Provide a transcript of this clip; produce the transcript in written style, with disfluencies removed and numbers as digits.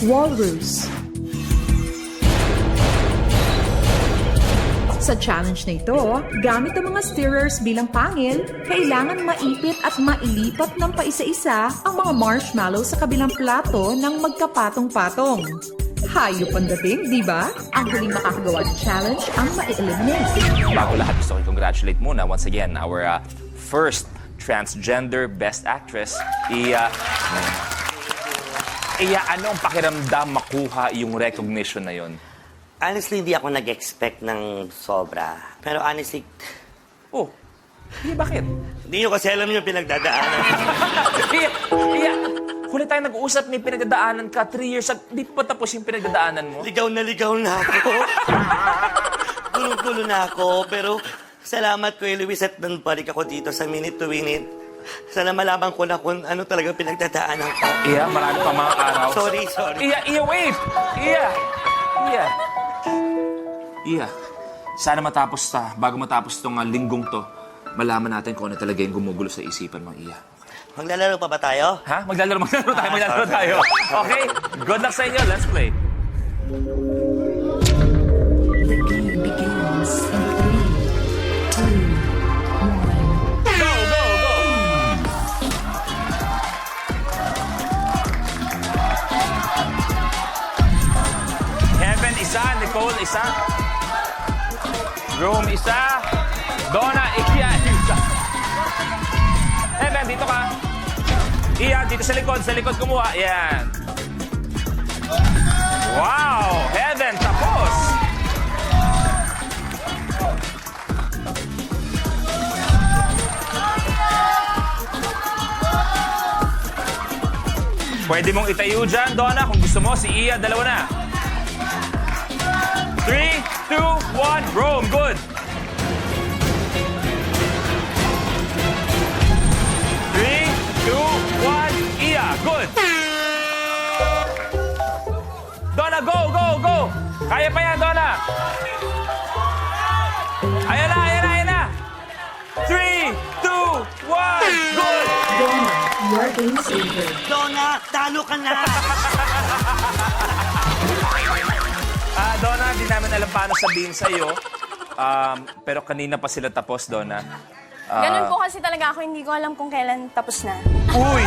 Walrus. Sa challenge na ito, gamit ang mga stirrers bilang pangil, kailangan maipit at mailipat ng paisa-isa ang mga marshmallow sa kabilang plato ng magkapatong-patong. Hayop ang dating, di ba? Ang huling makakagawa ng challenge ang ma-eliminate. Bago lahat, gusto ko i-congratulate muna once again our first transgender best actress, Iya. Iya, anong pakiramdam makuha yung recognition na yun? Honestly, hindi ako nag-expect ng sobra. Pero honestly, Oh, Iya, bakit? hindi nyo kasi alam yung pinagdadaanan. Iya, Iya, huli tayo nag-uusap, may pinagdadaanan ka, 3 years, di pa ba tapos yung pinagdadaanan mo? Ligaw na ako. Gulo-gulo na ako. Pero salamat ko, Luis, at nanbalik ako dito sa Minute to Win It. Sana malaman ko na kung ano talaga pinagdadaanan ko. Iya, marami pa mga araw. Sorry. Iya, wait! Iya, sana matapos bago matapos tong linggong to, malaman natin kung ano talaga yung gumugulo sa isipan mo, Iya. Maglalaro pa ba tayo? Ha? Maglalaro tayo. Okay? Good luck sa inyo. Let's play. The game begins in 3, 2, 1. Go! Heaven, isa. Nicole, isa. Rome, isa. Donna, Iya, isa. Heaven, dito ka. Iya, dito sa likod kumuha. Yan. Wow! Heaven, tapos! Pwede mong itayo dyan, Donna, kung gusto mo. Si Iya, dalawa na. 3, 2, 1, Rome, good. 3, 2, 1, Iya, good. Donna, go! Kaya pa yan, Donna. Ayan na. 3, 2, 1, good. Donna, your game is over. Donna, talo ka na! Donna, hindi namin alam paano sabihin sa'yo. Pero kanina pa sila tapos, Donna. Ganun po kasi talaga ako, hindi ko alam kung kailan tapos na. Uy!